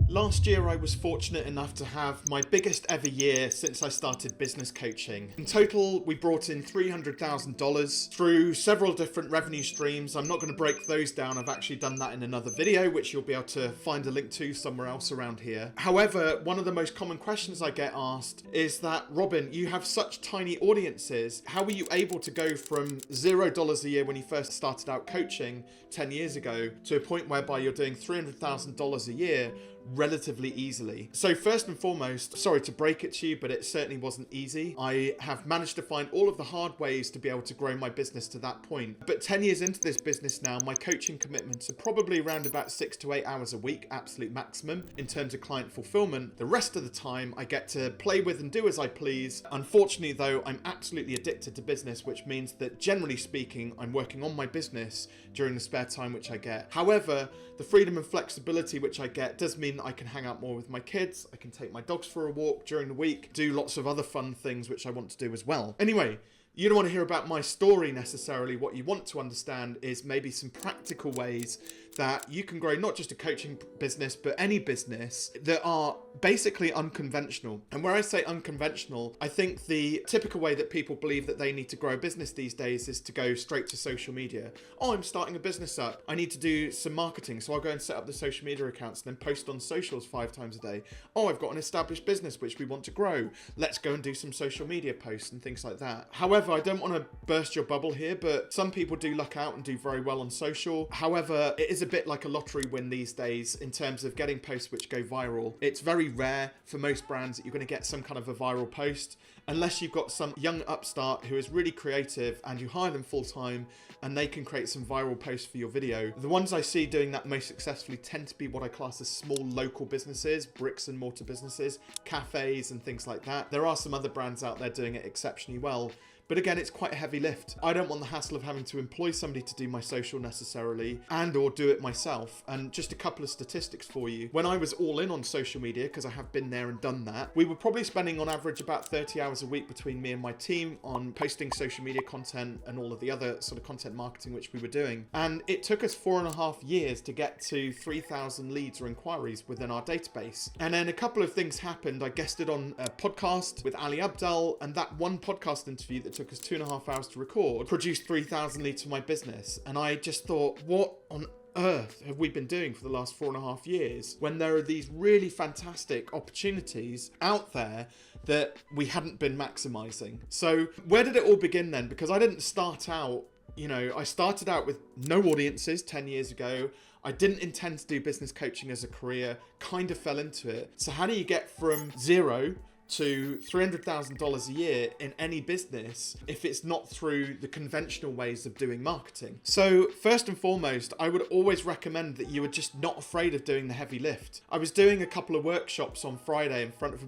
Last year I was fortunate enough to have my biggest ever year since I started business coaching. In total, we brought in $300,000 through several different revenue streams. I'm not going to break those down. I've actually done that in another video, which you'll be able to find a link to somewhere else around here. However, one of the most common questions I get asked is that, Robin, you have such tiny audiences. How were you able to go from $0 a year when you first started out coaching 10 years ago to a point whereby you're doing $300,000 a year relatively easily? So first and foremost, sorry to break it to you, but it certainly wasn't easy. I have managed to find all of the hard ways to be able to grow my business to that point. But 10 years into this business now, my coaching commitments are probably around about 6 to 8 hours a week, absolute maximum in terms of client fulfillment. The rest of the time I get to play with and do as I please. Unfortunately though, I'm absolutely addicted to business, which means that generally speaking, I'm working on my business during the spare time which I get. However, the freedom and flexibility which I get does mean I can hang out more with my kids, I can take my dogs for a walk during the week, do lots of other fun things which I want to do as well. Anyway, you don't want to hear about my story necessarily. What you want to understand is maybe some practical ways that you can grow not just a coaching business, but any business that are basically unconventional. And where I say unconventional, I think the typical way that people believe that they need to grow a business these days is to go straight to social media. Oh, I'm starting a business up. I need to do some marketing. So I'll go and set up the social media accounts and then post on socials 5 times a day. Oh, I've got an established business which we want to grow. Let's go and do some social media posts and things like that. However, I don't want to burst your bubble here, but some people do luck out and do very well on social. However, it is a bit like a lottery win these days in terms of getting posts which go viral. It's very rare for most brands that you're going to get some kind of a viral post unless you've got some young upstart who is really creative and you hire them full time and they can create some viral posts for your video. The ones I see doing that most successfully tend to be what I class as small local businesses, bricks and mortar businesses, cafes and things like that. There are some other brands out there doing it exceptionally well. But again, it's quite a heavy lift. I don't want the hassle of having to employ somebody to do my social necessarily and or do it myself. And just a couple of statistics for you. When I was all in on social media, because I have been there and done that, we were probably spending on average about 30 hours a week between me and my team on posting social media content and all of the other sort of content marketing which we were doing. And it took us 4.5 years to get to 3,000 leads or inquiries within our database. And then a couple of things happened. I guested on a podcast with Ali Abdal, and that one podcast interview that took us 2.5 hours to record produced 3,000 leads for my business. And I just thought, what on earth have we been doing for the last 4.5 years when there are these really fantastic opportunities out there that we hadn't been maximizing? So where did it all begin then? Because I didn't start out, I started out with no audiences 10 years ago. I didn't intend to do business coaching as a career, kind of fell into it. So how do you get from zero to $300,000 a year in any business if it's not through the conventional ways of doing marketing? So first and foremost, I would always recommend that you are just not afraid of doing the heavy lift. I was doing a couple of workshops on Friday in front of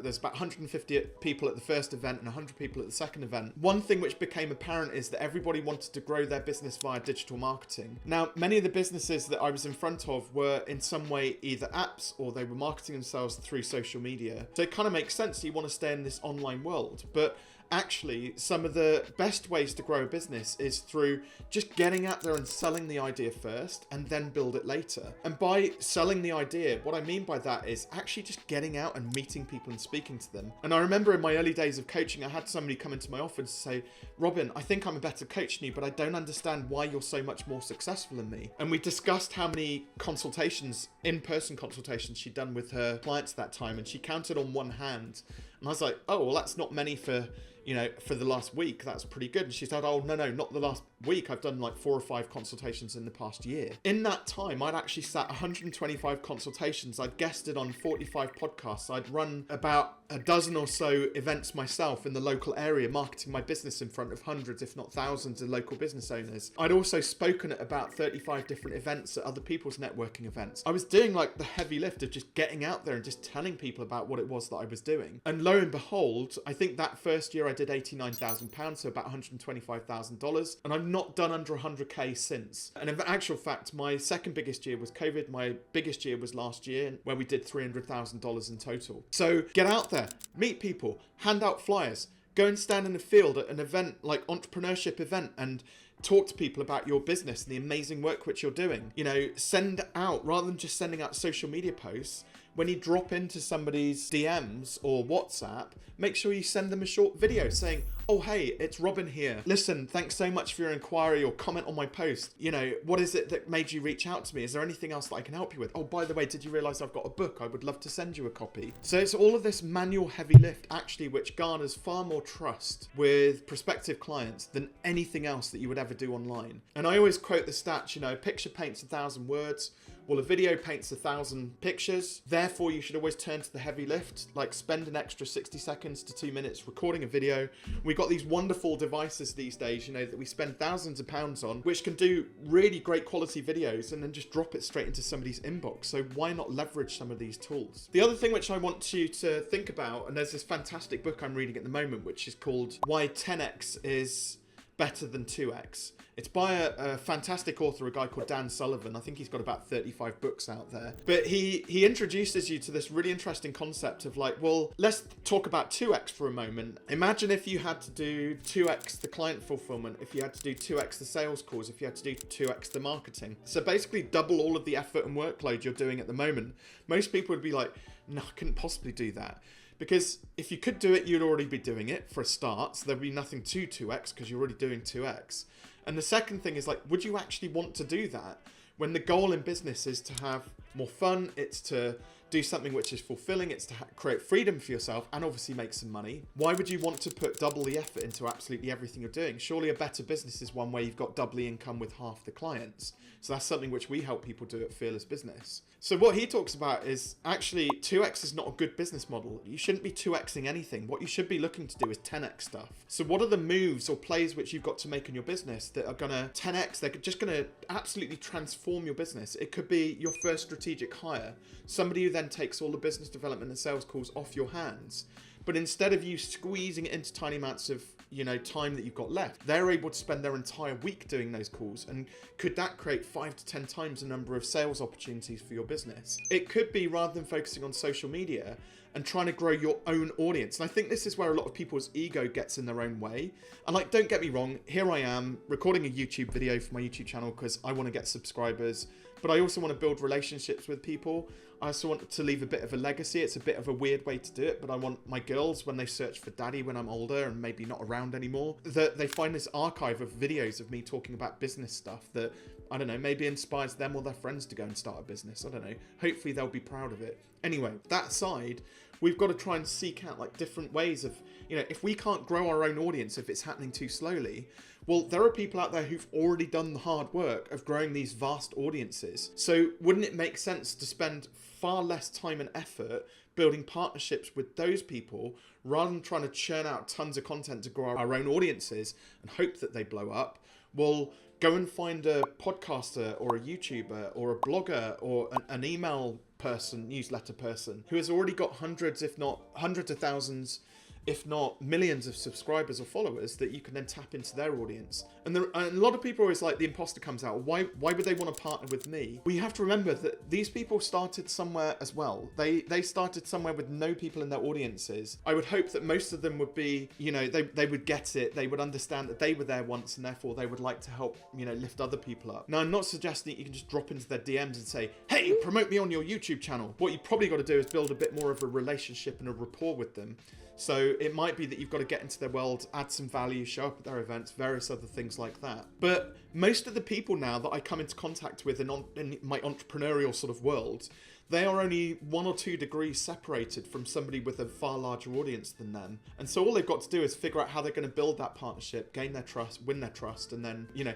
there's about 150 people at the first event and 100 people at the second event. One thing which became apparent is that everybody wanted to grow their business via digital marketing. Now, many of the businesses that I was in front of were in some way either apps or they were marketing themselves through social media. So it kind of makes sense you want to stay in this online world, but actually some of the best ways to grow a business is through just getting out there and selling the idea first and then build it later. And by selling the idea, what I mean by that is actually just getting out and meeting people and speaking to them. And I remember in my early days of coaching, I had somebody come into my office and say, Robin, I think I'm a better coach than you, but I don't understand why you're so much more successful than me. And we discussed how many consultations, in-person consultations she'd done with her clients that time, and she counted on one hand. And I was like, oh, well, that's not many for the last week. That's pretty good. And she said, oh, no, not the last week. I've done like 4 or 5 consultations in the past year. In that time, I'd actually sat 125 consultations. I'd guested on 45 podcasts. I'd run about a dozen or so events myself in the local area, marketing my business in front of hundreds, if not thousands of local business owners. I'd also spoken at about 35 different events at other people's networking events. I was doing like the heavy lift of just getting out there and just telling people about what it was that I was doing. And lo and behold, I think that first year I did £89,000, so about $125,000. And I've not done under 100K since. And in actual fact, my second biggest year was COVID. My biggest year was last year, where we did $300,000 in total. So get out there, meet people, hand out flyers, go and stand in the field at an event like entrepreneurship event and talk to people about your business and the amazing work which you're doing. Send out, rather than just sending out social media posts, when you drop into somebody's DMs or WhatsApp, make sure you send them a short video saying, oh, hey, it's Robin here. Listen, thanks so much for your inquiry, or comment on my post. You know, what is it that made you reach out to me? Is there anything else that I can help you with? Oh, by the way, did you realize I've got a book? I would love to send you a copy. So it's all of this manual heavy lift, actually, which garners far more trust with prospective clients than anything else that you would ever do online. And I always quote the stats, you know, a picture paints 1,000 words. Well, a video paints 1,000 pictures. Therefore, you should always turn to the heavy lift, like spend an extra 60 seconds to 2 minutes recording a video. We've got these wonderful devices these days, you know, that we spend thousands of pounds on, which can do really great quality videos and then just drop it straight into somebody's inbox. So why not leverage some of these tools? The other thing which I want you to think about, and there's this fantastic book I'm reading at the moment, which is called Why 10x is Better Than 2x. It's by a fantastic author, a guy called Dan Sullivan. I think he's got about 35 books out there. But he introduces you to this really interesting concept of like, well, let's talk about 2x for a moment. Imagine if you had to do 2x the client fulfillment, if you had to do 2x the sales calls, if you had to do 2x the marketing. So basically double all of the effort and workload you're doing at the moment. Most people would be like, no, I couldn't possibly do that. Because if you could do it, you'd already be doing it for a start. So there'd be nothing to 2x because you're already doing 2x. And the second thing is like, would you actually want to do that when the goal in business is to have more fun? It's to do something which is fulfilling. It's to create freedom for yourself and obviously make some money. Why would you want to put double the effort into absolutely everything you're doing? Surely a better business is one where you've got double the income with half the clients. So that's something which we help people do at Fearless Business. So what he talks about is actually 2x is not a good business model. You shouldn't be 2xing anything. What you should be looking to do is 10x stuff. So what are the moves or plays which you've got to make in your business that are going to 10x? They're just going to absolutely transform your business. It could be your first strategic hire, somebody who then takes all the business development and sales calls off your hands. But instead of you squeezing it into tiny amounts of, you know, time that you've got left, they're able to spend their entire week doing those calls. And could that create 5 to 10 times the number of sales opportunities for your business? It could be, rather than focusing on social media and trying to grow your own audience. And I think this is where a lot of people's ego gets in their own way. And like, don't get me wrong, here I am recording a YouTube video for my YouTube channel because I want to get subscribers, but I also want to build relationships with people. I also want to leave a bit of a legacy. It's a bit of a weird way to do it, but I want my girls, when they search for daddy when I'm older and maybe not around anymore, that they find this archive of videos of me talking about business stuff that, I don't know, maybe inspires them or their friends to go and start a business. I don't know. Hopefully they'll be proud of it. Anyway, that aside, we've got to try and seek out like different ways of, you know, if we can't grow our own audience, if it's happening too slowly, well, there are people out there who've already done the hard work of growing these vast audiences. So wouldn't it make sense to spend far less time and effort building partnerships with those people rather than trying to churn out tons of content to grow our own audiences and hope that they blow up? Well, go and find a podcaster or a YouTuber or a blogger or an email person, newsletter person who has already got hundreds, if not hundreds of thousands, if not millions of subscribers or followers that you can then tap into their audience. And a lot of people are always like, the imposter comes out. Why would they want to partner with me? Well, you have to remember that these people started somewhere as well. They started somewhere with no people in their audiences. I would hope that most of them would be, you know, they would get it. They would understand that they were there once and therefore they would like to help, you know, lift other people up. Now, I'm not suggesting that you can just drop into their DMs and say, hey, promote me on your YouTube channel. What you probably got to do is build a bit more of a relationship and a rapport with them. So it might be that you've got to get into their world, add some value, show up at their events, various other things like that. But most of the people now that I come into contact with in my entrepreneurial sort of world, they are only 1 or 2 degrees separated from somebody with a far larger audience than them. And so all they've got to do is figure out how they're going to build that partnership, gain their trust, win their trust, and then, you know,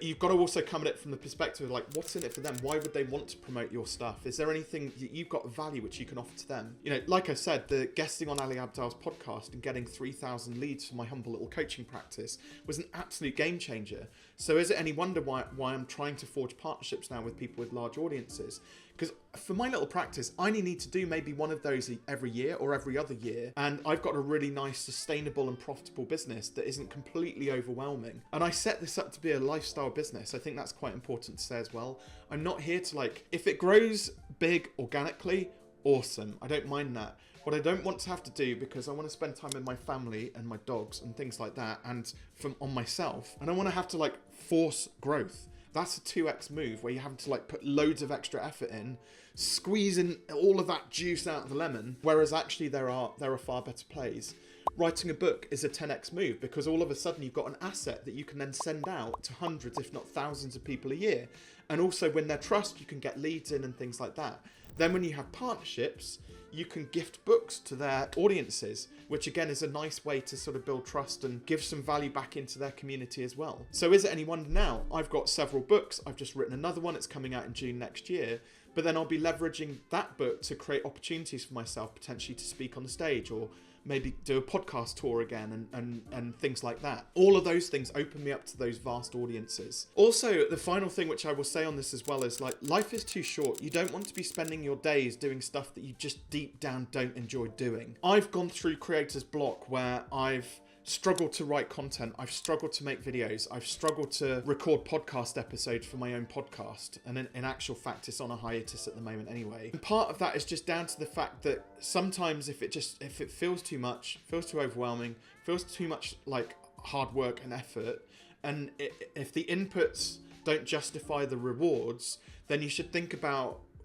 you've got to also come at it from the perspective of like, what's in it for them? Why would they want to promote your stuff? Is there anything that you've got of value which you can offer to them? You know, like I said, the guesting on Ali Abdaal's podcast and getting 3,000 leads for my humble little coaching practice was an absolute game changer. So is it any wonder why I'm trying to forge partnerships now with people with large audiences? Because for my little practice, I only need to do maybe one of those every year or every other year. And I've got a really nice, sustainable and profitable business that isn't completely overwhelming. And I set this up to be a lifestyle business. I think that's quite important to say as well. I'm not here to like, if it grows big organically, awesome. I don't mind that. What I don't want to have to do, because I want to spend time with my family and my dogs and things like that, and on myself, and I want to have to like force growth. That's a 2x move where you're having to like put loads of extra effort in, squeezing all of that juice out of the lemon, whereas actually there are far better plays. Writing a book is a 10x move because all of a sudden you've got an asset that you can then send out to hundreds, if not thousands of people a year. And also win their trust, you can get leads in and things like that. Then when you have partnerships, you can gift books to their audiences, which again is a nice way to sort of build trust and give some value back into their community as well. So is it any wonder now? I've got several books. I've just written another one. It's coming out in June next year. But then I'll be leveraging that book to create opportunities for myself, potentially to speak on the stage or maybe do a podcast tour again and things like that. All of those things open me up to those vast audiences. Also, the final thing which I will say on this as well is like, life is too short. You don't want to be spending your days doing stuff that you just deep down don't enjoy doing. I've gone through creator's block where I've struggled to write content, I've struggled to make videos, I've struggled to record podcast episodes for my own podcast, and in actual fact it's on a hiatus at the moment anyway. And part of that is just down to the fact that sometimes if it feels too much, feels too overwhelming, feels too much like hard work and effort, and if the inputs don't justify the rewards, then you should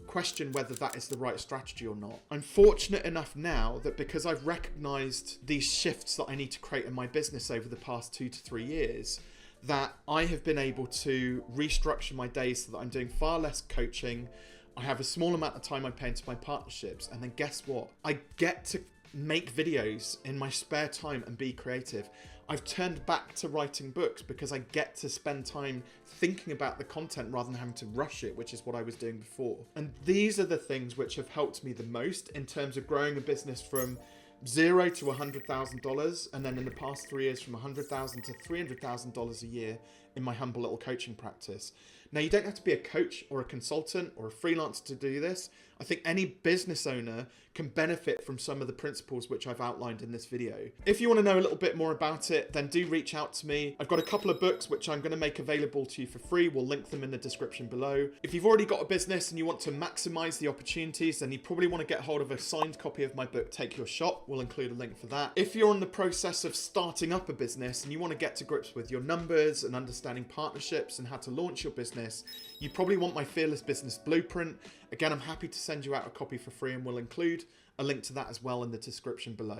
question whether that is the right strategy or not. I'm fortunate enough now that because I've recognized these shifts that I need to create in my business over the past 2 to 3 years, that I have been able to restructure my days so that I'm doing far less coaching. I have a small amount of time I pay into my partnerships, and then guess what? I get to make videos in my spare time and be creative. I've turned back to writing books because I get to spend time thinking about the content rather than having to rush it, which is what I was doing before. And these are the things which have helped me the most in terms of growing a business from $0 to $100,000, and then in the past 3 years from $100,000 to $300,000 a year in my humble little coaching practice. Now, you don't have to be a coach or a consultant or a freelancer to do this. I think any business owner can benefit from some of the principles which I've outlined in this video. If you want to know a little bit more about it, then do reach out to me. I've got a couple of books which I'm going to make available to you for free. We'll link them in the description below. If you've already got a business and you want to maximize the opportunities, then you probably want to get hold of a signed copy of my book, Take Your Shot. We'll include a link for that. If you're in the process of starting up a business and you want to get to grips with your numbers and understanding partnerships and how to launch your business, you probably want my Fearless Business Blueprint. Again, I'm happy to send you out a copy for free, and we'll include a link to that as well in the description below.